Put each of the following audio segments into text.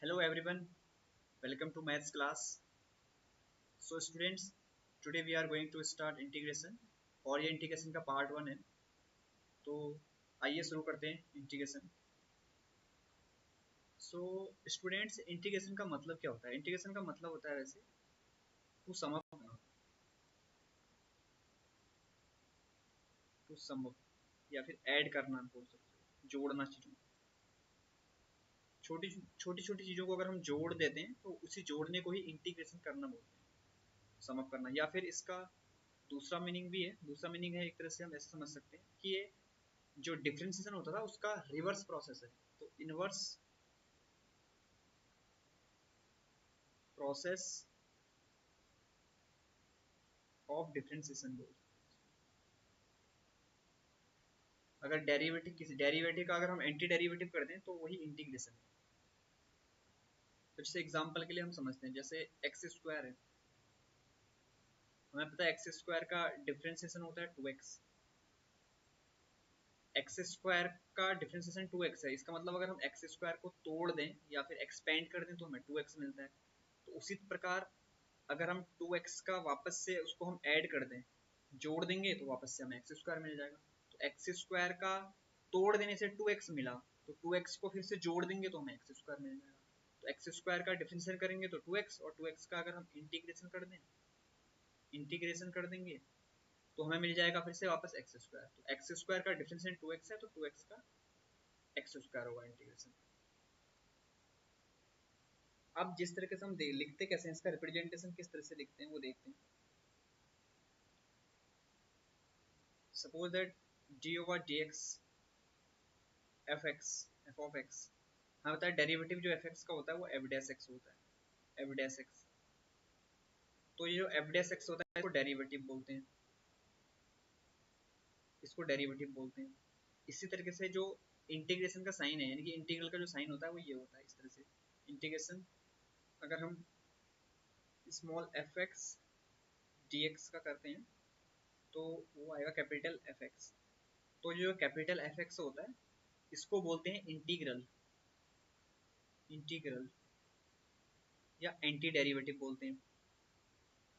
Hello everyone, welcome to maths class. So students, today we are going to start integration और ये integration का part one है। तो आइए शुरू करते हैं इंटीग्रेशन। सो स्टूडेंट्स, इंटीग्रेशन का मतलब क्या होता है? इंटीग्रेशन का मतलब होता है वैसे टू सम अप करना, टू सम अप या फिर ऐड करना बोल सकते हो, जोड़ना चीज़ों। छोटी छोटी छोटी चीज़ों को अगर हम जोड़ देते हैं तो उसी जोड़ने को ही इंटीग्रेशन करना बोलते हैं, सम अप करना। या फिर इसका दूसरा मीनिंग भी है, दूसरा मीनिंग है एक तरह से हम ऐसे समझ सकते हैं कि ये जो डिफरेंशिएशन होता था उसका रिवर्स प्रोसेस है। तो इनवर्स प्रोसेस ऑफ डिफरेंशिएशन बोल। अगर डेरिवेटिव किसी डेरिवेटिव का अगर हम एंटी डेरिवेटिव कर दें तो वही इंटीग्रेशन है। तो जैसे एग्जांपल के लिए हम समझते हैं, जैसे एक्स स्क्वायर है, हमें पता है एक्स स्क्वायर का डिफरेंशिएशन होता है 2x। एक्स स्क्वायर का डिफरेंशिएशन 2x है, इसका मतलब अगर हम एक्स स्क्वायर को तोड़ दें या फिर एक्सपेंड कर दें तो हमें 2x मिलता है। तो उसी प्रकार अगर हम 2x का वापस से उसको हम ऐड कर दें, जोड़ देंगे, तो वापस से हमें एक्स स्क्वायर मिल जाएगा। तो एक्स स्क्वायर का तोड़ देने से 2x मिला, तो 2x को फिर से जोड़ देंगे तो हमें एक्स स्क्वायर मिल जाएगा। तो एक्स स्क्वायर का डिफरेंशिएट करेंगे तो 2x, और 2x का अगर हम इंटीग्रेशन कर देंगे तो हमें मिल जाएगा फिर से वापस एक्स स्क्वायर। तो एक्स स्क्वायर का डिफरेंशिएट 2x है, तो 2x का एक्स स्क्वायर होगा इंटीग्रेशन। अब जिस तरीके से हम लिखते कैसे हैं, इसका रिप्रेजेंटेशन किस तरह से लिखते हैं वो देखते हैं। Suppose that D over D x F x, F of x, हमें बताया डेरिवेटिव जो एफ एक्स का होता है वो एफ डैश एक्स होता है, एफ डैश एक्स। तो ये जो एफ डैश एक्स होता है इसको डेरिवेटिव बोलते हैं, इसको डेरिवेटिव बोलते हैं। इसी तरीके से जो इंटीग्रेशन का साइन है, यानी कि इंटीग्रल का जो साइन होता है वो ये होता है इस तरह से। इंटीग्रेशन अगर हम small F x D X का करते हैं तो वो आएगा कैपिटल एफ एक्स। तो जो कैपिटल एफ एक्स होता है इसको बोलते हैं इंटीग्रल, इंटीग्रल या एंटी डेरिवेटिव बोलते हैं।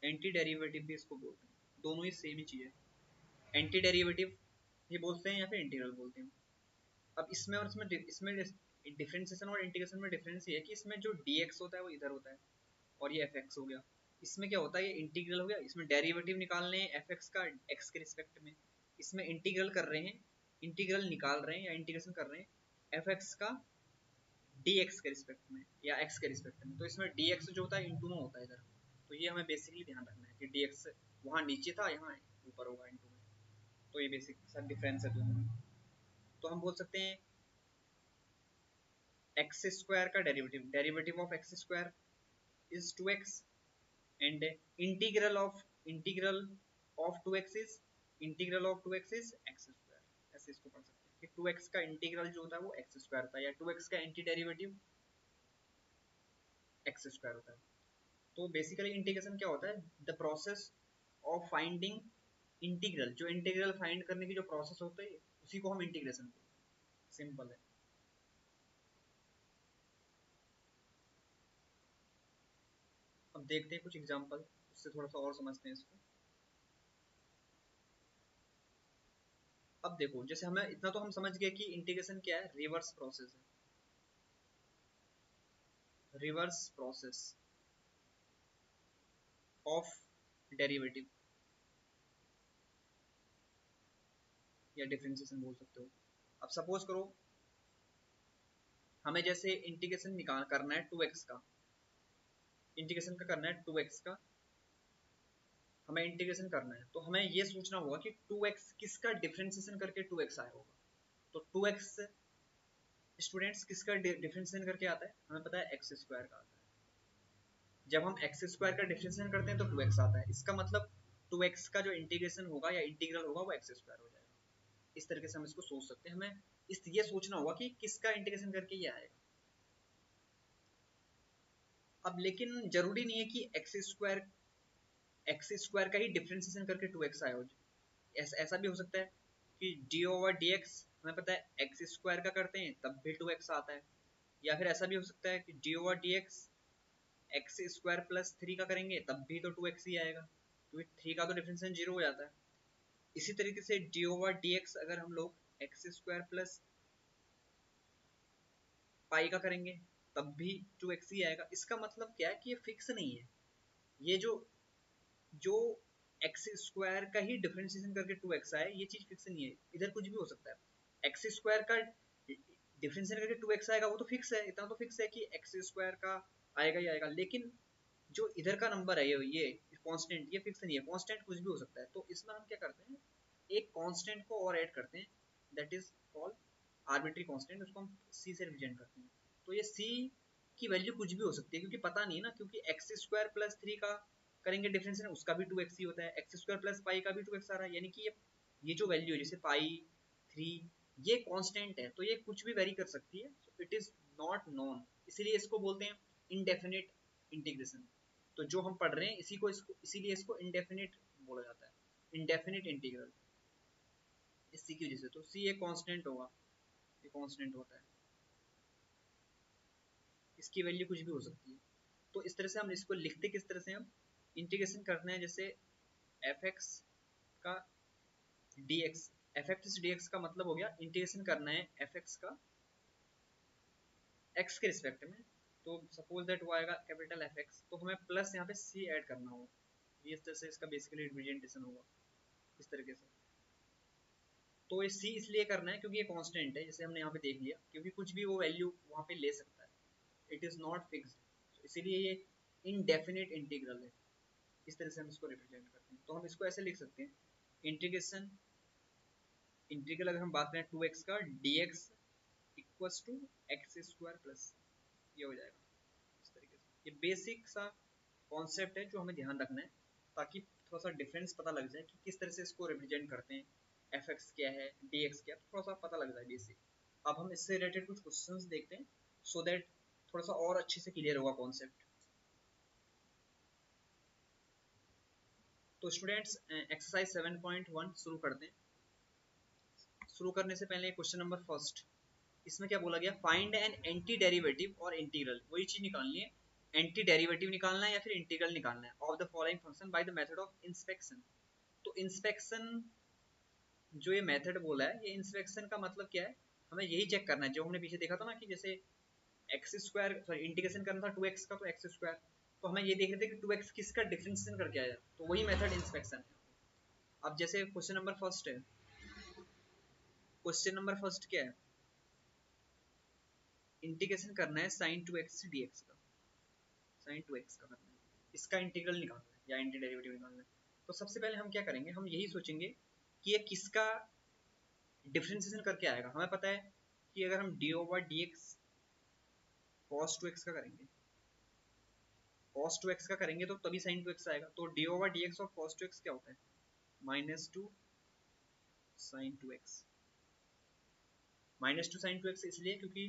एंटी डेरिवेटिव भी इसको बोलते हैं, दोनों ही सेम ही चीज़ है। एंटी डेरिवेटिव ये बोलते हैं या फिर इंटीग्रल बोलते हैं। अब इसमें और इसमें डिफरेंशिएशन और इंटीग्रेशन में डिफरेंस ये है कि इसमें जो dx होता है वो इधर होता है और ये fx हो गया। इसमें क्या होता है, ये इंटीग्रल हो गया, इसमें डेरिवेटिव निकालने हैं fx का x के रिस्पेक्ट में, इसमें इंटीग्रल कर रहे हैं, इंटीग्रल निकाल रहे हैं या इंटीग्रेशन कर रहे हैं fx का dx के रिस्पेक्ट में या x के रिस्पेक्ट में। तो इसमें dx जो होता है इंटू में होता है इधर। तो ये हमें बेसिकली ध्यान रखना है कि dx वहाँ नीचे था, यहाँ ऊपर होगा इंटू में। तो ये बेसिक सा डिफरेंस है दोनों में। तो हम बोल सकते हैं एक्स स्क्वायर का derivative, derivative of x square is 2x, and integral of 2x is integral of 2x is x square. ऐसे इसको पढ़ सकते हैं कि 2x का इंटीग्रल जो होता है वो एक्स स्क्वायर होता है, या 2x का एंटी डेरिवेटिव एक्स स्क्वायर होता है। तो बेसिकली इंटीग्रेशन क्या होता है, the process of finding integral, जो इंटीग्रल फाइंड करने की जो प्रोसेस होता है उसी को हम इंटीग्रेशन बोलते हैं। सिंपल है। अब देखते हैं कुछ एग्जांपल, उससे थोड़ा सा और समझते हैं इसको। अब देखो, जैसे हमें इतना तो हम समझ गए कि इंटीग्रेशन क्या है, रिवर्स प्रोसेस है, रिवर्स प्रोसेस ऑफ डेरिवेटिव या डिफरेंशिएशन बोल सकते हो। अब सपोज करो हमें जैसे इंटीग्रेशन निकाल करना है 2x का, इंटीग्रेशन का करना है 2x का, हमें इंटीग्रेशन करना है तो हमें ये सोचना होगा कि 2x किसका डिफरेंशिएशन करके 2x आया होगा। तो 2x स्टूडेंट्स किसका डिफरेंशिएशन करके आता है, हमें पता है एक्स स्क्वायर का आता है। जब हम एक्स स्क्वायर का डिफरेंशिएशन करते हैं तो 2x आता है, इसका मतलब 2x का जो इंटीग्रेशन होगा या इंटीग्रल होगा वो एक्स स्क्वायर हो जाएगा। इस तरीके से हम इसको सोच सकते हैं। हमें ये सोचना होगा कि किसका इंटीग्रेशन करके ये आएगा। अब लेकिन जरूरी नहीं है कि एक्स स्क्वायर का ही डिफरेंशिएशन करके 2x आया हो। ऐसा भी हो सकता है कि डी ओवर डी एक्स, हमें पता है एक्स स्क्वायर का करते हैं तब भी 2x आता है, या फिर ऐसा भी हो सकता है कि D over D x x square plus 3 का करेंगे तब भी तो 2x ही आएगा, क्योंकि 3 का तो डिफरेंशियल 0 हो जाता है। इसी तरीके से डी ओवर डी एक्स अगर हम लोग एक्स स्क्वायर प्लस पाई का करेंगे तब भी 2x ही आएगा। इसका मतलब क्या है कि ये फिक्स नहीं है, ये जो जो एक्स स्क्वायर का ही डिफरेंशिएशन करके 2x आए ये चीज फिक्स नहीं है, इधर कुछ भी हो सकता है। एक्स स्क्वायर का डिफरेंशिएशन करके 2x आएगा वो तो फिक्स है, इतना तो फिक्स है कि एक्स स्क्वायर का आएगा ही आएगा। लेकिन जो इधर का नंबर है ये कांस्टेंट, ये फिक्स नहीं है, कांस्टेंट कुछ भी हो सकता है। तो इसमें हम क्या करते हैं, एक कांस्टेंट को और ऐड करते हैं, that is called arbitrary constant, उसको हम c से रिप्रेजेंट करते हैं। तो ये c की वैल्यू कुछ भी हो सकती है, क्योंकि पता नहीं है ना, क्योंकि एक्स स्क्वायर प्लस 3 का करेंगे डिफरेंशिएशन उसका भी 2x ही होता है, एक्स स्क्वायर प्लस पाई का भी 2x आ रहा है, यानी कि ये जो वैल्यू है जैसे पाई 3 ये कांस्टेंट है, तो ये कुछ भी वेरी कर सकती है, so it is not known, इसीलिए इसको बोलते हैं इनडेफिनिट इंटीग्रेशन। तो जो हम पढ़ रहे हैं इसको इसीलिए इसको इंडेफिनिट बोला जाता है, इंडेफिनिट इंटीग्रल, इसी की वजह से। तो सी एक कांस्टेंट होगा, ये कांस्टेंट होता है, इसकी वैल्यू कुछ भी हो सकती है। तो इस तरह से हम इसको लिखते किस तरह से, हम इंटीग्रेशन करते हैं जैसे एफ एक्स का D x, F x D X का मतलब हो गया इंटीग्रेशन करना है एफ एक्स का एक्स के रिस्पेक्ट में। तो सपोज दैट वो आएगा कैपिटल एफ एक्स, तो हमें प्लस यहाँ पे सी ऐड करना होगा, ये इस तरह से इसका बेसिकली रिप्रेजेंटेशन होगा इस तरीके से। तो ये सी इसलिए करना है क्योंकि ये कांस्टेंट है, जैसे हमने यहाँ पे देख लिया, क्योंकि कुछ भी वो वैल्यू वहाँ पे ले सकता है, इट इज नॉट फिक्स्ड, इसीलिए ये इनडेफिनिट इंटीग्रल है। इस तरह से हम इसको रिप्रेजेंट करते हैं। तो हम इसको ऐसे लिख सकते हैं, इंटीग्रेशन इंटीग्रल अगर हम बात करें 2x का dx equals to X square plus, ये हो जाएगा इस तरीके से। ये बेसिक सा कॉन्सेप्ट है जो हमें ध्यान रखना है, ताकि थोड़ा सा डिफरेंस पता लग जाए कि किस तरह से इसको रिप्रेजेंट करते हैं, एफ एक्स क्या है डी एक्स क्या है, तो थोड़ा सा पता लग जाए बेसिक। अब हम इससे रिलेटेड कुछ क्वेश्चंस देखते हैं, सो दैट थोड़ा सा और अच्छे से क्लियर होगा कॉन्सेप्ट। तो स्टूडेंट्स एक्सरसाइज 7.1 शुरू करते हैं। शुरू करने से पहले क्वेश्चन नंबर फर्स्ट, इसमें क्या बोला गया, फाइंड एन एंटी डेरिवेटिव और इंटीग्रल, वही चीज निकालनी है, एंटी डेरिवेटिव निकालना है या फिर इंटीग्रल निकालना है of the following function by the method of inspection. तो इंस्पेक्शन जो ये मेथड बोला है, ये इंस्पेक्शन का मतलब क्या है, हमें यही चेक करना है जो हमने पीछे देखा था ना, कि जैसे एक्स स्क्वायर सॉरी इंटीग्रेशन करना था 2x का, तो एक्स स्क्वायर, तो हमें ये देख रहे थे कि 2x किसका डिफरेंशिएशन करके आया, तो वही मेथड इंस्पेक्शन है। अब जैसे क्वेश्चन नंबर फर्स्ट है, क्वेश्चन नंबर फर्स्ट क्या है, इंटीग्रेशन करना है साइन 2x dx का, साइन 2x का करना है, इसका इंटीग्रल निकालना है या एंटी डेरिवेटिव निकालना है। तो सबसे पहले हम क्या करेंगे, हम यही सोचेंगे कि ये किसका डिफरेंशिएशन करके आएगा। हमें पता है कि अगर हम D over D x cos 2x का करेंगे, कॉस 2x का करेंगे तो तभी साइन 2x आएगा। तो डी ओवर डी एक्स और कॉस 2x क्या होता है, -2 साइन 2x, -2 साइन 2x इसलिए क्योंकि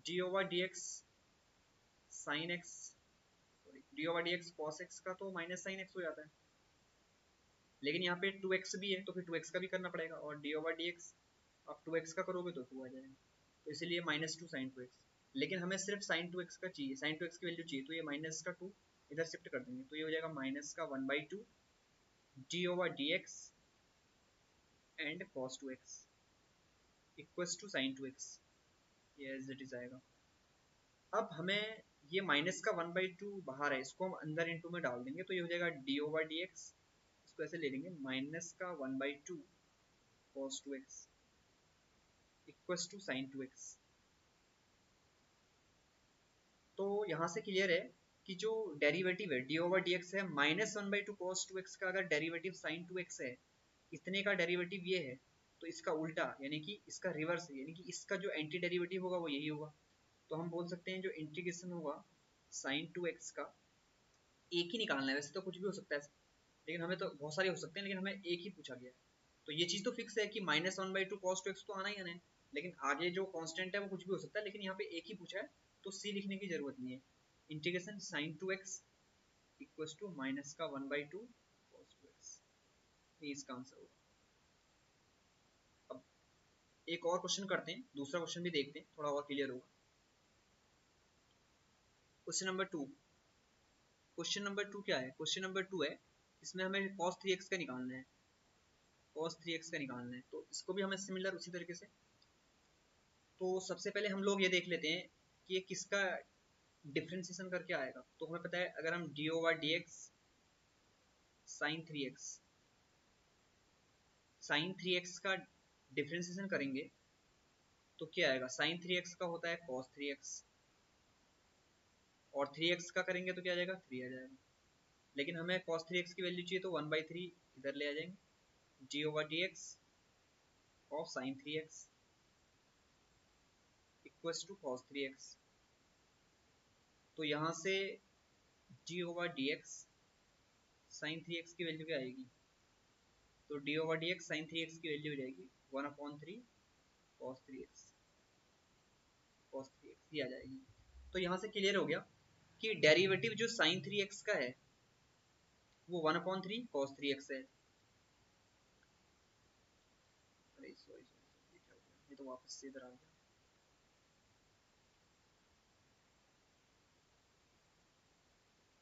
D over D X sine x sorry D over D x cos x का तो माइनस साइन एक्स हो जाता है, लेकिन यहाँ पे 2x भी है तो फिर 2x का भी करना पड़ेगा, और डी ओवर डी एक्स आप 2x का करोगे तो 2 आ जाएगा, तो इसीलिए -2 साइन 2x। लेकिन हमें सिर्फ साइन 2x का चाहिए, साइन 2x की वैल्यू चाहिए, तो ये माइनस का 2 इधर शिफ्ट कर देंगे, तो ये हो जाएगा माइनस का 1/2 D over D X and cos 2x equals to sine 2x, ये एज इट इज आएगा। अब हमें ये माइनस का 1/2 बाहर है, इसको हम अंदर इंटू में डाल देंगे, तो ये हो जाएगा डी ओवर डी एक्स, इसको ऐसे ले लेंगे माइनस का 1/2 cos 2x equals to sine 2x। तो यहाँ से क्लियर है कि जो डेरिवेटिव है डी ओवर डी एक्स है, -1/2 cos 2x का अगर डेरिवेटिव साइन 2x है, इतने का डेरिवेटिव ये है, तो इसका उल्टा यानी कि इसका रिवर्स यानी कि इसका जो एंटी डेरिवेटिव होगा वो यही होगा। तो हम बोल सकते हैं जो इंटीग्रेशन होगा साइन 2x का, एक ही निकालना है, वैसे तो कुछ भी हो सकता है, लेकिन हमें तो बहुत सारे हो सकते हैं, लेकिन हमें एक ही पूछा गया है। तो ये चीज़ तो फिक्स है कि -1/2 cos 2x तो आना ही आना है, लेकिन आगे जो कांस्टेंट है वो कुछ भी हो सकता है, लेकिन यहाँ पे एक ही पूछा है तो सी लिखने की जरूरत नहीं है। Integration sine 2x equals to minus का 1/2 cos 2x, ये इसका आंसर होगा। अब एक और क्वेश्चन करते हैं, दूसरा क्वेश्चन भी देखते हैं, थोड़ा और क्लियर होगा। Question number two, question number two क्या है? क्वेश्चन नंबर टू है, इसमें हमें cos 3x का निकालना है, cos 3x का निकालना है। तो इसको भी हमें सिमिलर उसी तरीके से, तो सबसे पहले हम लोग ये देख लेते हैं कि ये किसका डिफ्रेंसिएशन करके आएगा। तो हमें पता है अगर हम D over D X sine 3x, sine 3x का डिफ्रेंसिएशन करेंगे तो क्या आएगा? साइन 3x का होता है cos 3x, और 3x का करेंगे तो क्या आ जाएगा? 3 आ जाएगा। लेकिन हमें cos 3x की वैल्यू चाहिए तो 1/3 इधर ले आ जाएंगे, D over D X of sine 3x equals to cos 3x। तो यहाँ से D over D X sine 3x की वैल्यू क्या आएगी? तो D over D X sine 3x की वैल्यू हो जाएगी 1/3 cos 3x, cos 3x ये आ जाएगी। तो यहाँ से क्लियर हो गया कि डेरिवेटिव जो साइन 3x का है वो 1/3 cos 3x है। अरे सॉरी सॉरी, ये क्या हो गया? ये तो वापस से इधर आ गया।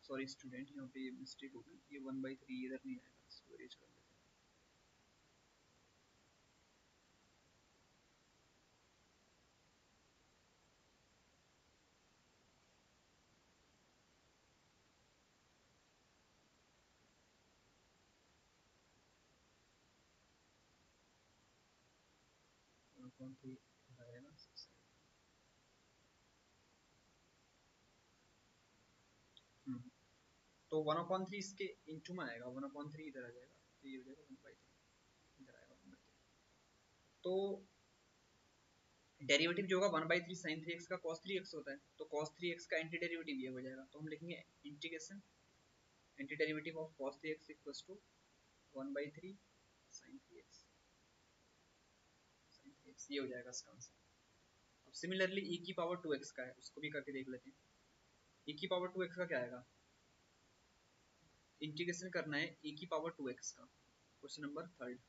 सॉरी स्टूडेंट, यहाँ पे मिस्टेक हो गई, ये 1/3 इधर नहीं आएगा, इसको अरेंज कर लेते हैं। वन अपॉन थ्री इधर आ जाएगा सबसे। तो 1/3 इसके इंटू में आएगा, 1/3 इधर आ जाएगा, तो ये हो जाएगा 1/3, इधर आएगा 1/3। तो डेरिवेटिव जो होगा 1/3 साइन 3x का cos 3x होता है, तो cos 3x का एंटी डेरिवेटिव ये हो जाएगा। तो हम लिखेंगे integration anti derivative of cos 3x equals to 1/3 sine 3x, sine 3x ये हो जाएगा इसका आंसर। अब सिमिलरली e की पावर 2x का है, उसको भी करके देख लेते हैं। e की पावर 2x का क्या आएगा? इंटीग्रेशन करना है e की पावर 2x का, क्वेश्चन नंबर थर्ड।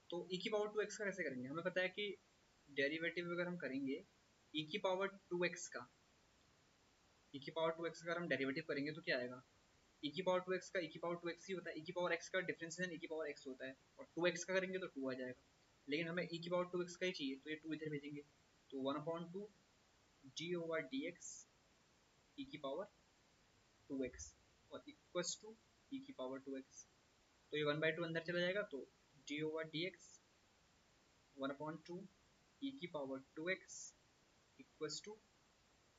तो e की पावर 2x का कैसे करेंगे? हमें पता है कि डेरिवेटिव अगर हम करेंगे e की पावर 2x का, e की पावर 2x का अगर हम डेरिवेटिव करेंगे तो क्या आएगा? e की पावर 2x का e की पावर 2x ही होता है, e की पावर x का डिफरेंशिएशन e की पावर x होता है, और 2x का करेंगे तो 2 आ जाएगा। लेकिन हमें e की पावर 2x का ही चाहिए, तो ये 2 इधर भेजेंगे, तो 1/2 d ओवर dx e की पावर 2x और इक्वल्स टू e की पावर 2x। तो ये 1/2 अंदर चला जाएगा, तो d ओवर dx 1/2 e की power 2x equals to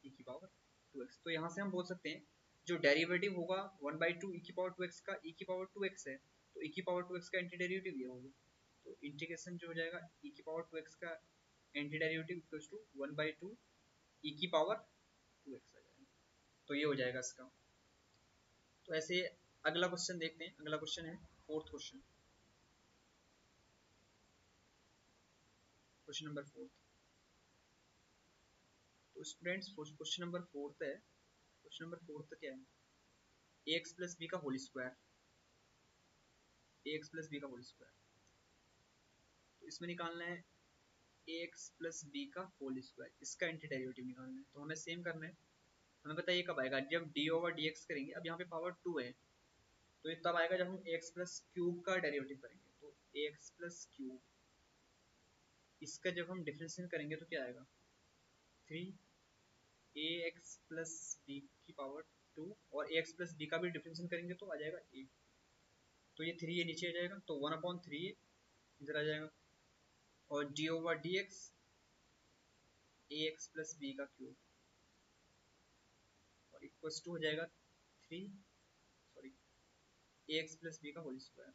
e की पावर 2x। तो यहाँ से हम बोल सकते हैं जो डेरिवेटिव होगा 1/2 e की पावर 2x का, e की पावर 2x है, तो e की पावर 2x का एंटी डेरिवेटिव ये होगा। तो इंटीग्रेशन जो हो जाएगा e की पावर 2x का anti derivative equals to 1/2 e की पावर 2x आ जाएगा। तो ये हो जाएगा इसका। तो ऐसे अगला क्वेश्चन देखते हैं। अगला क्वेश्चन है fourth question, question number fourth. तो स्टूडेंट्स क्वेश्चन नंबर फोर्थ है, क्वेश्चन नंबर फोर्थ क्या है? ax प्लस बी का whole square, ax plus B का होल स्क्वायर। तो इसमें निकालना है ax प्लस बी का होल स्क्वायर, इसका एंटी डेरिवेटिव निकालना है। तो हमें सेम करना है। हमें पता है ये कब आएगा? जब d ओवर dx करेंगे, अब यहाँ पे पावर 2 है, तो ये तब आएगा जब हम ax प्लस क्यूब का डेरिवेटिव करेंगे। तो ax प्लस क्यूब, इसका जब हम डिफरेंशिएट करेंगे तो क्या आएगा? 3ax प्लस बी की पावर 2, और ax प्लस बी का भी डिफरेंशिएट करेंगे तो आ जाएगा a। तो ये 3 ये नीचे आ जाएगा, तो 1/3 इधर आ जाएगा, और d over D X ax plus B का क्यूब और इक्वल्स टू हो जाएगा 3 सॉरी ax प्लस बी का whole square.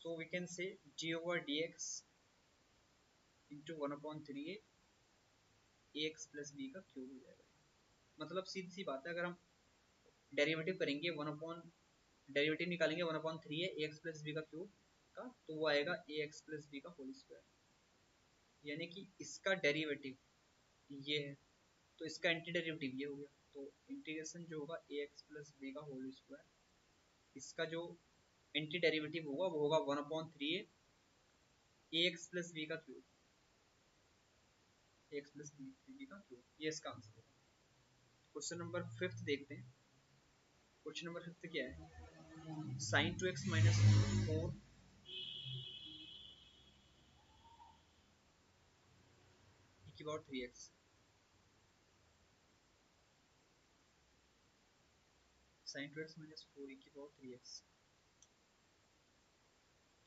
So we can say d over dx into 1/3 ax plus B का क्यूब हो जाएगा। मतलब सीधी सी बात है, अगर हम डेरिवेटिव करेंगे डेरिवेटिव निकालेंगे 1/3 है ax प्लस बी का क्यूब का, तो वो आएगा ax प्लस बी का होल स्क्वायर। यानी कि इसका डेरिवेटिव ये है, तो इसका एंटी डेरिवेटिव ये हो गया। तो इंटीग्रेशन जो होगा ax प्लस बी का होल स्क्वायर, इसका जो एंटी डेरिवेटिव होगा वो होगा 1/3 ax प्लस बी का cube, X plus three B का क्यूब, ये इसका आंसर होगा। क्वेश्चन नंबर 5 देखते हैं। क्वेश्चन नंबर 5 क्या है, sine two X minus 4 e की power 3x, sine two X minus 4 e की power 3x।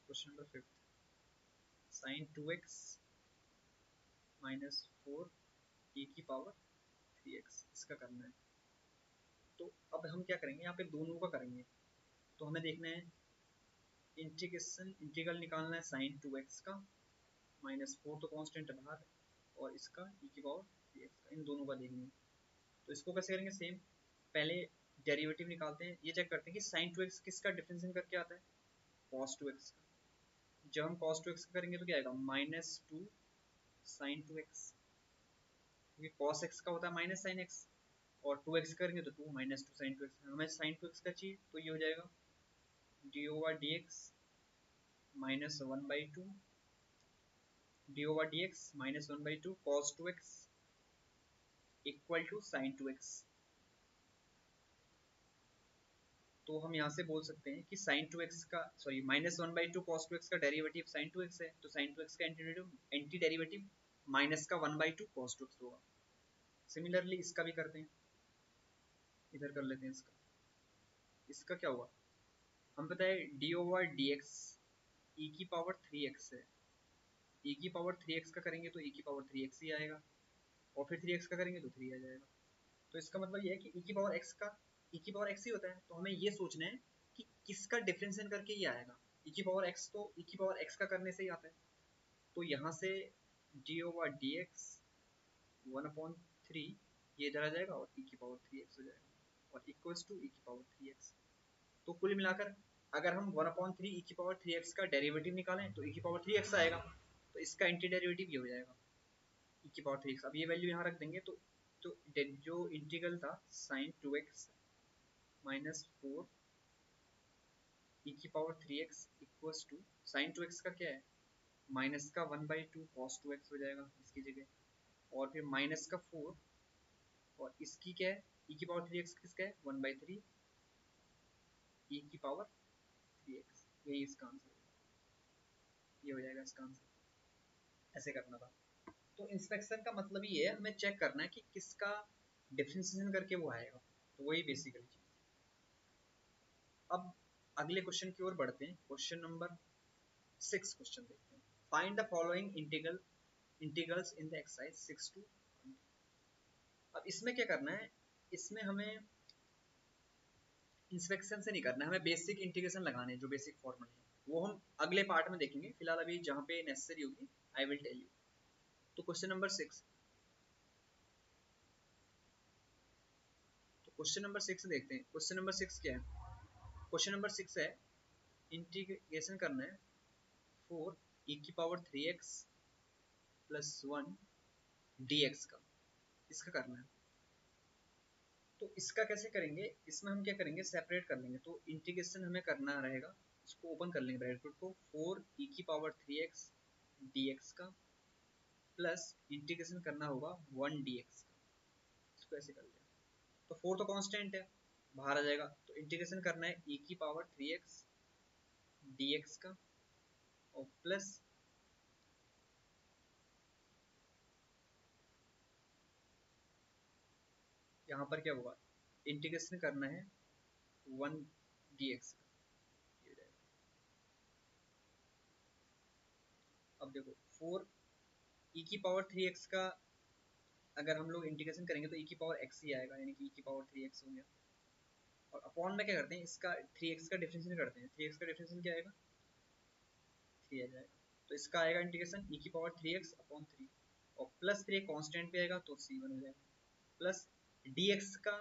Question number 5, sine 2x minus 4 e की पावर 3x, इसका करना है। तो अब हम क्या करेंगे, यहाँ पे दोनों का करेंगे। तो हमें देखना है इंटीग्रल निकालना है साइन 2x का, माइनस 4 तो कांस्टेंट है बाहर, और इसका e की पावर 3x का, इन दोनों का देखेंगे। तो इसको कैसे करेंगे, सेम पहले डेरिवेटिव निकालते हैं, ये चेक करते हैं कि साइन 2x किसका डिफरेंशिएशन करके आता है, cos 2x का। जब हम cos 2x का करेंगे तो क्या आएगा, माइनस 2 साइन 2x, क्योंकि cos x का होता है माइनस साइन x, और 2x करेंगे तो 2 माइनस 2 साइन 2x। हमें साइन 2x का चाहिए, तो ये हो जाएगा D over D X minus 1/2 D over D X minus 1/2 cos 2x equal to sine 2x। तो हम यहाँ से बोल सकते हैं कि साइन 2x का, सॉरी, माइनस 1/2 cos 2x का डेरिवेटिव साइन 2x है, तो साइन 2x का एंटी डेरिवेटिव माइनस का 1/2 cos 2x होगा। सिमिलरली इसका भी करते हैं, इधर कर लेते हैं इसका। इसका क्या होगा, हम पता है डी ओवर डी एक्स ई की पावर 3x है, ई की पावर 3x का करेंगे तो ई की पावर 3x ही आएगा, और फिर 3x का करेंगे तो 3 आ जाएगा। तो इसका मतलब ये है कि ई की पावर x का ई की पावर x ही होता है। तो हमें ये सोचना है कि किसका डिफरेंशिएशन करके ये आएगा, ई की पावर x तो ई की पावर x का करने से ही आता है। तो यहाँ से डी ओवर डी एक्स 1/3 ये इधर आ जाएगा, और ई की पावर 3x हो जाएगा, और इक्वल्स टू ई की पावर 3x। तो कुल मिलाकर अगर हम 1/3 ई की पावर 3x का डेरिवेटिव निकालें तो ई की पावर 3x आएगा, तो इसका एंटी डेरिवेटिव ये हो जाएगा ई की पावर 3x। अब ये वैल्यू यहाँ रख देंगे, तो जो इंटीग्रल था साइन 2x माइनस 4 ई की power 3x equals to sine 2x का क्या है, माइनस का 1/2 cos 2x हो जाएगा इसकी जगह, और फिर माइनस का 4, और इसकी क्या है, ई की पावर 3x किसका है, 1/3 ई की पावर 3x। यही इसका आंसर होगा, ये हो जाएगा इसका आंसर। ऐसे करना था। तो इंस्पेक्शन का मतलब ये है, हमें चेक करना है कि किसका डिफरेंशिएशन करके वो आएगा। तो वही बेसिकली चीज। अब अगले क्वेश्चन की ओर बढ़ते हैं। क्वेश्चन नंबर 6 क्वेश्चन देखते हैं। Find the following integrals in the exercise 6 to 20। अब इसमें क्या करना है, इसमें हमें इंस्पेक्शन से नहीं करना है, हमें बेसिक इंटीग्रेशन लगाने हैं, जो बेसिक फॉर्मूले हैं वो हम अगले पार्ट में देखेंगे। फिलहाल अभी जहाँ पे नेसेसरी होगी आई विल टेल यू। तो क्वेश्चन नंबर 6, तो क्वेश्चन नंबर 6 देखते हैं। क्वेश्चन नंबर 6 क्या है, क्वेश्चन नंबर 6 है इंटीग्रेशन करना है 4 e की पावर 3x प्लस 1 dx का, इसका करना है। तो इसका कैसे करेंगे, इसमें हम क्या करेंगे, सेपरेट कर लेंगे। तो इंटीग्रेशन हमें करना रहेगा, इसको ओपन कर लेंगे ब्रैकेट को, 4 e की पावर 3x dx का प्लस इंटीग्रेशन करना होगा 1 dx का। इसको ऐसे कर लिया। तो 4 तो कांस्टेंट है, बाहर आ जाएगा। तो इंटीग्रेशन करना है e की पावर 3x dx का, और प्लस यहाँ पर क्या होगा, इंटीग्रेशन करना है 1 dx का, ये रहेगा। अब देखो 4 e की पावर 3x का अगर हम लोग इंटीग्रेशन करेंगे तो e की पावर x ही आएगा, यानी कि e की पावर 3x हो गया। और अपॉन में क्या करते हैं, इसका 3x का डिफरेंशिएशन करते हैं। 3x का डिफरेंशिएशन क्या आएगा, 3 आ जाएगा। तो इसका आएगा इंटीग्रेशन e की पावर 3x अपॉन 3, और प्लस फिर एक कांस्टेंट पे आएगा तो c1 हो जाएगा। प्लस dx का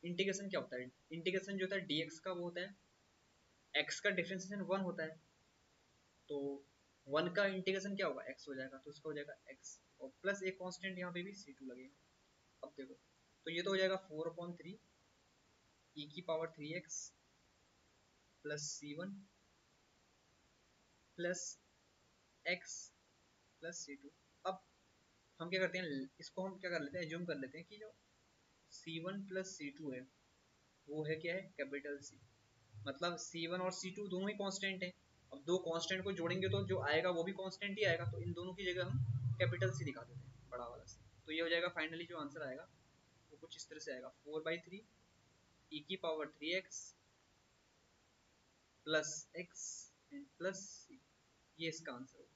इंटीग्रेशन क्या होता है, इंटीग्रेशन जो होता है dx का वो होता है x का डिफरेंशिएशन 1 होता है। तो 1 का इंटीग्रेशन क्या होगा, x हो जाएगा, तो इसका हो जाएगा x, और प्लस एक कांस्टेंट यहाँ पे भी c2 लगेगा। अब देखो, तो ये तो हो जाएगा 4/3 e की power 3x plus c1 plus x plus c2। अब हम क्या करते हैं, इसको हम क्या कर लेते हैं, एज्यूम कर लेते हैं कि जो C1 प्लस C2 है वो है क्या है, कैपिटल सी। मतलब C1 और C2 दोनों ही कांस्टेंट हैं। अब दो कांस्टेंट को जोड़ेंगे तो जो आएगा वो भी कांस्टेंट ही आएगा, तो इन दोनों की जगह हम कैपिटल सी दिखा देते हैं, बड़ा वाला सी। तो ये हो जाएगा फाइनली जो आंसर आएगा वो कुछ इस तरह से आएगा, 4/3 e की power 3x plus x and plus c। ये इसका आंसर होगा।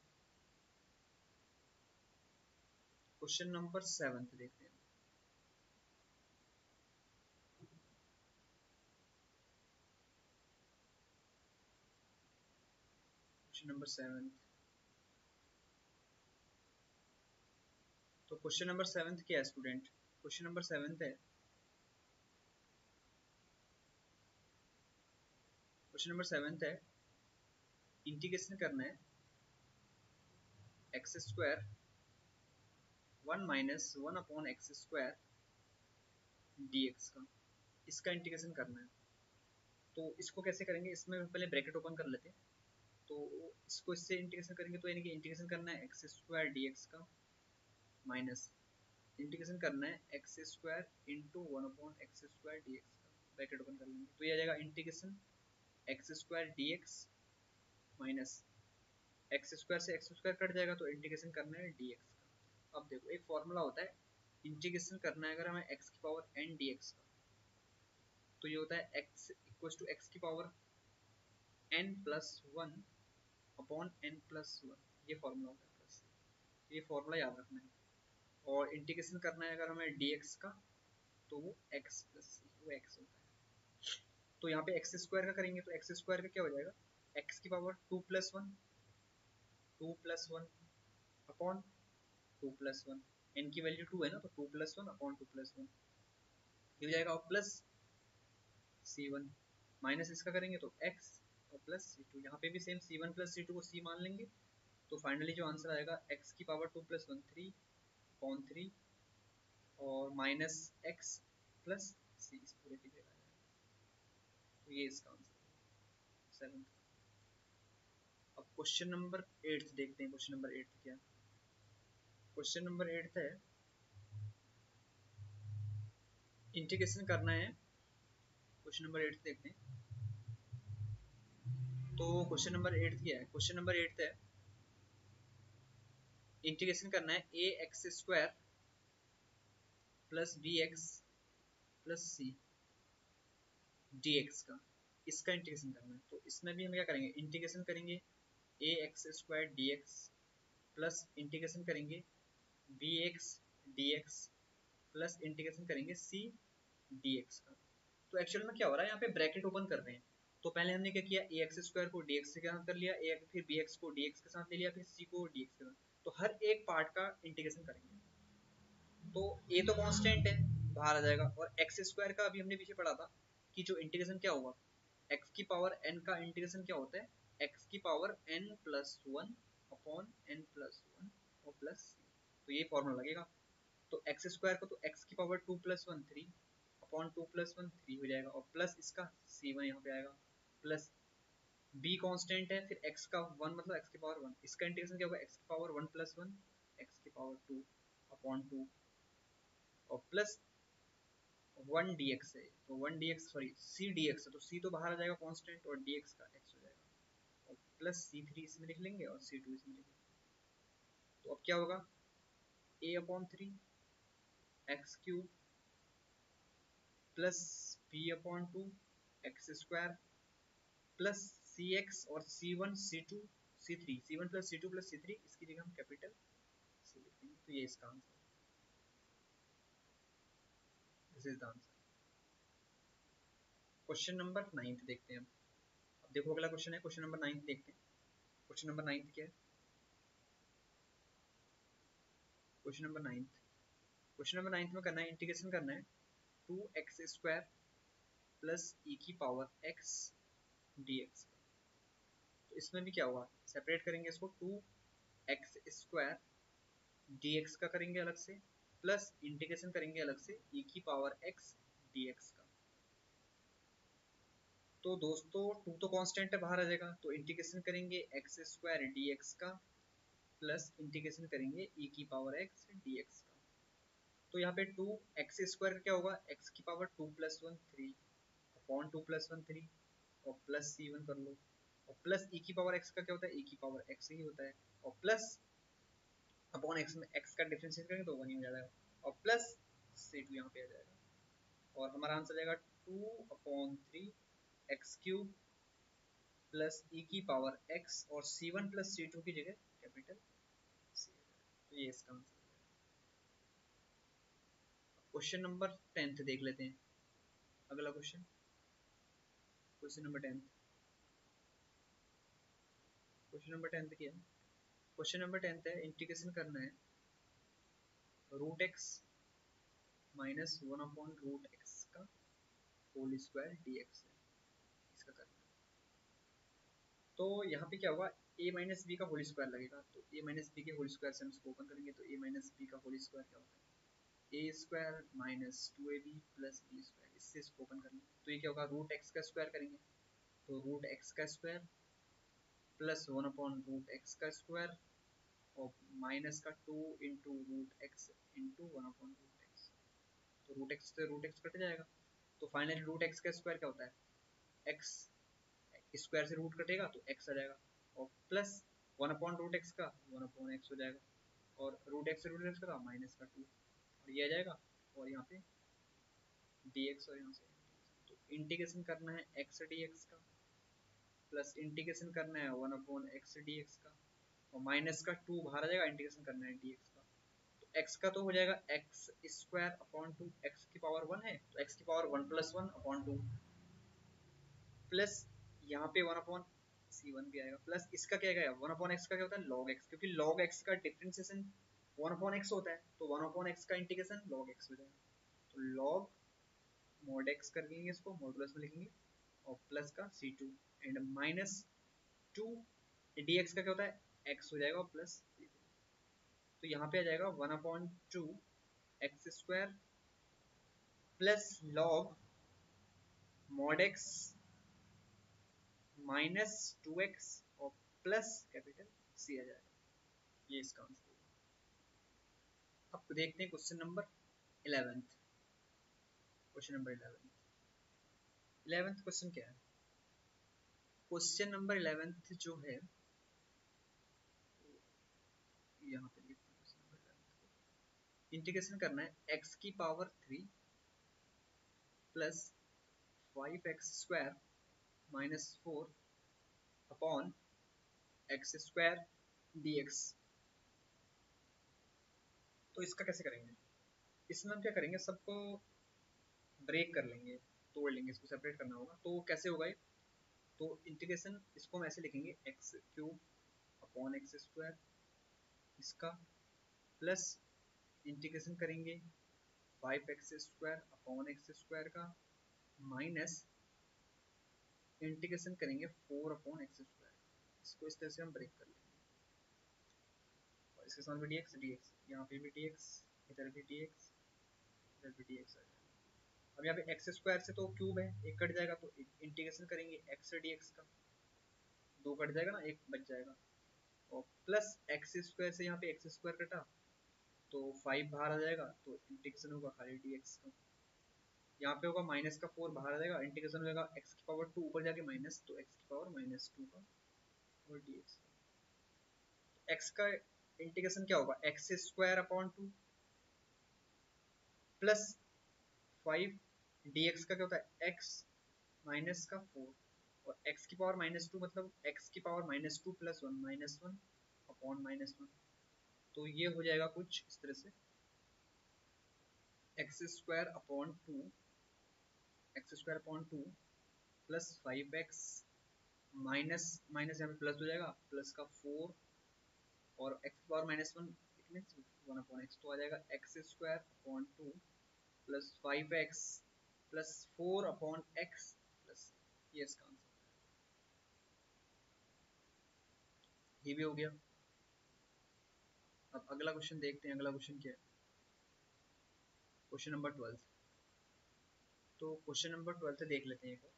क्वेश्चन नंबर 7 देखते हैं। क्वेश्चन नंबर 7, तो क्वेश्चन नंबर 7 क्या है स्टूडेंट? क्वेश्चन नंबर 7 है, क्वेश्चन नंबर 7 है, इंटीग्रेशन करना है x square 1 minus 1/x² dx का। इसका इंटीग्रेशन करना है। तो इसको कैसे करेंगे, इसमें पहले ब्रैकेट ओपन कर लेते हैं। तो इसको इससे इंटीग्रेशन करेंगे तो यानी कि इंटीग्रेशन करना है x² dx का, माइनस इंटीग्रेशन करना है x² इंटू 1/x² dx का, ब्रैकेट ओपन कर लेंगे तो ये आ जाएगा integration x² dx minus x² से x² कट जाएगा तो इंटीग्रेशन करना है dx का। अब देखो एक फॉर्मूला होता है, इंटीग्रेशन करना है अगर हमें x की पावर n dx का, तो ये होता है x इक्वल टू x की power n plus 1 upon n plus 1। ये फॉर्मूला होता है प्लस, ये फॉर्मूला याद रखना है। और इंटीग्रेशन करना है अगर हमें dx का, तो वो x प्लस वो x होता है। तो यहाँ पे x² का करेंगे तो x² का क्या हो जाएगा, x की power 2 plus 1 upon 2 plus 1, n की वैल्यू 2 है ना, तो 2 प्लस 1 अपॉन 2 प्लस 1 ये हो जाएगा, और प्लस C1 माइनस इसका करेंगे तो x और प्लस C2। यहाँ पे भी सेम C1 प्लस C2 को C मान लेंगे, तो फाइनली जो आंसर आएगा x की पावर 2 + 1 3/3 और माइनस x प्लस C इस पूरे की जगह आएगा। तो ये इसका आंसर है 7। अब क्वेश्चन नंबर 8 देखते हैं। क्वेश्चन नंबर 8 क्या है? क्वेश्चन नंबर 8 है, इंटीग्रेशन करना है। क्वेश्चन नंबर 8 देखते हैं। तो क्वेश्चन नंबर 8 क्या है? क्वेश्चन नंबर 8 है, इंटीग्रेशन करना है ax² plus bx plus c dx का। इसका इंटीग्रेशन करना है। तो इसमें भी हम क्या करेंगे, इंटीग्रेशन करेंगे ax² dx प्लस इंटीग्रेशन करेंगे bx dx प्लस इंटीग्रेशन करेंगे c dx का। तो एक्चुअल में क्या हो रहा है, यहाँ पे ब्रैकेट ओपन कर रहे हैं। तो पहले हमने क्या किया, ax² को dx के साथ कर लिया, फिर bx को dx के साथ ले लिया, फिर c को dx के साथ। तो हर एक पार्ट का इंटीग्रेशन करेंगे। तो a तो कांस्टेंट है, बाहर आ जाएगा। और x² का अभी हमने पीछे पढ़ा था कि जो इंटीग्रेशन क्या होगा, x की पावर n का इंटीग्रेशन क्या होता है, x की power n plus 1 upon n plus 1 और प्लस c। तो ये फॉर्मूला लगेगा। तो x² को तो x की पावर 2 + 1 3 अपॉन 2 + 1 3 हो जाएगा, और प्लस इसका c1 यहाँ पे आएगा, प्लस b कांस्टेंट है, फिर x का 1 मतलब x की पावर 1, इसका इंटीग्रेशन क्या होगा, x की पावर 1 + 1 x की पावर 2 अपॉन 2 और प्लस 1 dx है, तो 1 dx सॉरी c dx है, तो c तो बाहर आ जाएगा कांस्टेंट और dx का x हो जाएगा, और प्लस c3 इसमें लिख लेंगे और c2 इसमें लिख लेंगे। तो अब क्या होगा, a/3 x³ plus b/2 x² plus cx और c1 c2 c3 c1 plus c2 plus c3, इसकी जगह हम कैपिटल c लिख देंगे। तो ये इसका आंसर है, this is the answer. Question number 9 देखते हैं। अब देखो अगला क्वेश्चन है, क्वेश्चन नंबर 9 देखते हैं। क्वेश्चन नंबर 9 क्या है? क्वेश्चन नंबर 9, क्वेश्चन नंबर 9 में करना है, इंटीग्रेशन करना है 2x² प्लस e की पावर x dx का। तो इसमें भी क्या होगा, सेपरेट करेंगे इसको, 2x² dx का करेंगे अलग से, प्लस इंटीग्रेशन करेंगे अलग से e की पावर x dx का। तो दोस्तों 2 तो कांस्टेंट है, बाहर आ जाएगा, तो इंटीग्रेशन करेंगे x² dx का प्लस इंटीग्रेशन करेंगे e की पावर x dx का। तो यहाँ पे 2x² क्या होगा, x की पावर 2 + 1 3 अपॉन 2 + 1 3 और प्लस c1 कर लो, और प्लस e की पावर x का क्या होता है, e की पावर x ही होता है, और प्लस अपॉन x में x का डिफरेंशिएट करेंगे तो 1 ही हो जाएगा, और प्लस c2 यहाँ पे आ जाएगा, और हमारा आंसर जाएगा 2/3 x³ प्लस e की पावर x और c1 + c2 की जगह कैपिटल C। तो ये इसका आंसर है। क्वेश्चन नंबर 10 देख लेते हैं। अगला question, question number 10, question number 10 क्या है, क्वेश्चन नंबर 10 है, इंटीग्रेशन करना है √x - 1/√x का होल स्क्वायर dx है, इसका करना है। तो यहाँ पे क्या होगा, a - b का होल स्क्वायर लगेगा, तो a - b के होल स्क्वायर से हम इसको ओपन करेंगे, तो a - b का होल स्क्वायर क्या होता है, a² - 2ab + b², इससे इसको ओपन करेंगे, तो ये क्या होगा, √x का स्क्वायर करेंगे, तो √x का स्क्वायर प्लस 1/√x² और माइनस का 2 × √x × 1/√x, तो √x से √x कट जाएगा, तो फाइनली √x का स्क्वायर क्या होता है, x स्क्वायर से रूट कटेगा तो x आ जाएगा, और प्लस 1/√x का 1/x हो जाएगा, और √x से √x का माइनस का 2, और ये आ जाएगा, और यहाँ पे dx, और यहाँ से तो इंटीग्रेशन करना है x dx का, प्लस इंटीग्रेशन करना है 1/x dx का, और माइनस का 2 बाहर आ जाएगा, इंटीग्रेशन करना है dx का, तो x का तो हो जाएगा x²/2, x की पावर 1 है तो x की पावर 1 + 1/2, प्लस यहाँ पे 1/c1 भी आएगा, प्लस इसका क्या आएगा, 1/x का क्या होता है, log x, क्योंकि log x का डिफरेंशिएशन 1/x होता है, तो 1/x का इंटीग्रेशन log x हो जाएगा, तो log mod x कर लेंगे, इसको मॉडुलस में लिखेंगे, और प्लस का c2 एंड -2 dx का क्या होता है, x हो जाएगा, प्लस c2, तो यहाँ पे आ जाएगा 1/2 x² plus log mod x -2x और प्लस कैपिटल C आ जाएगा, ये इसका आंसर होगा। अब देखते हैं question number 11, question number 11 question क्या है, क्वेश्चन नंबर 11 जो है, यहाँ पे देखते हैं क्वेश्चन नंबर 11, इंटीग्रेशन करना है x की power 3 plus 5x² - 4 upon x² dx। तो इसका कैसे करेंगे, इसमें हम क्या करेंगे, सबको ब्रेक कर लेंगे, तोड़ लेंगे, इसको सेपरेट करना होगा, तो कैसे होगा ये, तो इंटीग्रेशन इसको हम ऐसे लिखेंगे x³ अपॉन x², इसका प्लस इंटीग्रेशन करेंगे 5x² अपॉन x² का, माइनस इंटीग्रेशन करेंगे 4/x², इसको इस तरह से हम ब्रेक कर लेंगे, और इसके साथ भी dx, यहाँ पे भी dx, इधर भी dx, इधर भी dx आ जाएगा। अब यहाँ पे x² से तो क्यूब है, एक कट जाएगा, तो इंटीग्रेशन करेंगे x dx का, 2 कट जाएगा ना, एक बच जाएगा, और प्लस x² से यहाँ पे x² कटा तो 5 बाहर आ जाएगा, तो इंटीग्रेशन होगा खाली dx का, यहाँ पे होगा माइनस का 4 बाहर आ जाएगा, इंटीग्रेशन होगा x की पावर 2 ऊपर जाके माइनस, तो x की पावर -2 का और dx का, x का इंटीग्रेशन क्या होगा, x² 2 प्लस 5 dx का क्या होता है, x माइनस का 4, और x की पावर -2 मतलब x की पावर -2 + 1 -1 अपॉन -1, तो ये हो जाएगा कुछ इस तरह से x² 2 plus 5x minus minus यहाँ पे प्लस हो जाएगा, प्लस का 4 और x की पावर -1 इट मींस 1/x, तो आ जाएगा x² 2 plus 5x plus 4/x plus, ये इसका आंसर है, ये भी हो गया। अब अगला क्वेश्चन देखते हैं, अगला क्वेश्चन क्या है, क्वेश्चन नंबर 12, तो क्वेश्चन नंबर 12 देख लेते हैं एक बार,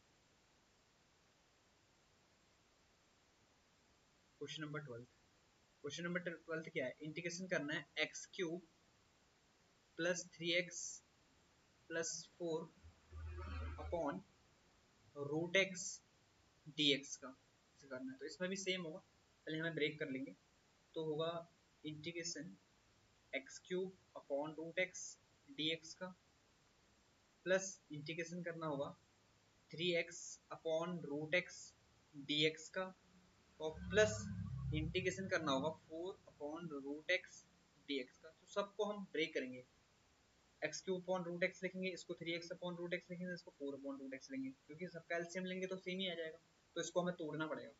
क्वेश्चन नंबर 12, क्वेश्चन नंबर 12 क्या है, इंटीग्रेशन करना है X cube plus 3x plus 4 upon root X D X का इसे करना है। तो इसमें भी सेम होगा, पहले हमें ब्रेक कर लेंगे। तो होगा integration X cube upon root X D X का प्लस इंटीग्रेशन करना होगा 3x upon root X D X का और प्लस इंटीग्रेशन करना होगा 4 upon root X D X का। तो सबको हम ब्रेक करेंगे, X cube upon root X लिखेंगे, इसको 3x अपॉन रूट एक्स लिखेंगे, इसको 4 अपॉन रूट एक्स लेंगे, क्योंकि सबका एलसीएम लेंगे तो सेम ही आ जाएगा। तो इसको हमें तोड़ना पड़ेगा।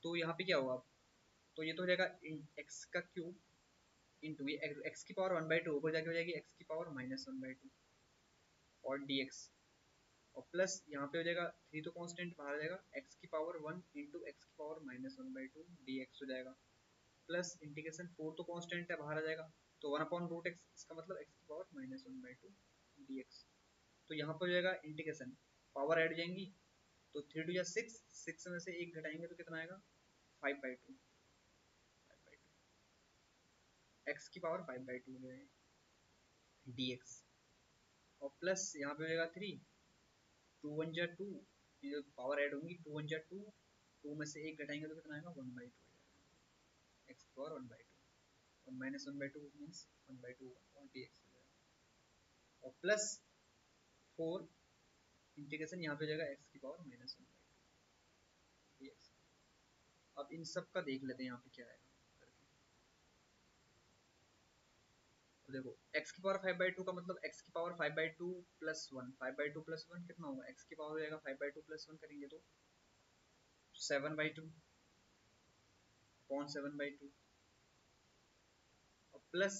तो यहाँ पे क्या होगा, तो ये तो हो जाएगा एक्स का क्यूब इंटू ये एक्स की पावर 1/2 ऊपर जाके हो जाएगी एक्स की पावर -1/2 और dx और प्लस यहाँ पे हो जाएगा 3 तो कांस्टेंट बाहर आ जाएगा, x की पावर 1 इंटू एक्स की पावर -1/2 dx हो जाएगा प्लस इंटीग्रेशन 4 तो कांस्टेंट है बाहर आ जाएगा, तो 1 अपॉन रूट एक्स, इसका मतलब x की पावर -1/2 dx। तो यहाँ पर हो जाएगा इंटीग्रेशन, पावर ऐड हो जाएंगी, तो 3 2 या 6, 6 में से 1 घटाएंगे तो कितना आएगा 5/2 x की पावर 5/2 हो जाएगा dx और प्लस यहाँ पे हो जाएगा 3, 2 1 जा 2, ये पावर ऐड होंगी, 2 1 जा 2, 2 में से 1 घटाएंगे तो कितना आएगा 1/2 हो जाएगा, x की पावर 1/2 और -1/2 मीन्स 1/2 होगा और dx हो जाएगा और प्लस 4 इंटीग्रेशन यहाँ पे हो जाएगा x की पावर -1/2 dx। अब इन सब का देख लेते हैं यहाँ पे क्या आएगा करके। तो देखो x की पावर 5/2 का मतलब x की पावर 5/2 प्लस 1, 5/2 प्लस 1 कितना होगा, x की पावर हो जाएगा 5/2 प्लस 1 करेंगे तो 7/2 अपॉन 7/2 और प्लस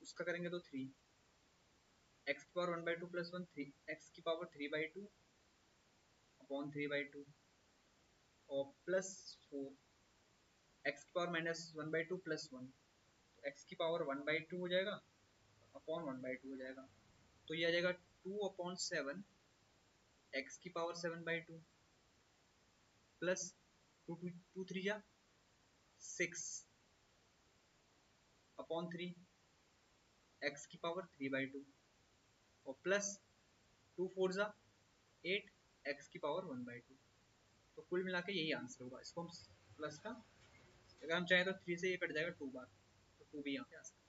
उसका करेंगे तो 3, एक्स की पावर 1/2 प्लस 1 3, एक्स की पावर 3/2 अपॉन 3/2 और प्लस 4 एक्स की पावर -1/2 प्लस 1, तो एक्स की पावर 1/2 हो जाएगा अपॉन 1/2 हो जाएगा, तो ये आ जाएगा 2/7 एक्स की पावर 7/2 प्लस 2 3 जा 6 अपॉन 3 एक्स की पावर 3/2 और प्लस 2 4 जा 8 एक्स की पावर 1/2। तो कुल मिला के यही आंसर होगा। इसको हम प्लस का, अगर हम चाहें तो 3 से ये कट जाएगा 2 बार, तो 2 भी यहाँ पे आ सकता है।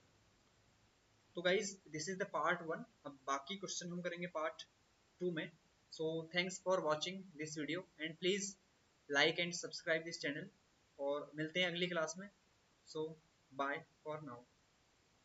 तो guys this is the part 1, अब बाकी क्वेश्चन हम करेंगे पार्ट 2 में। So thanks for watching this video and please like and subscribe this channel और मिलते हैं अगली क्लास में। सो बाय फॉर नाउ।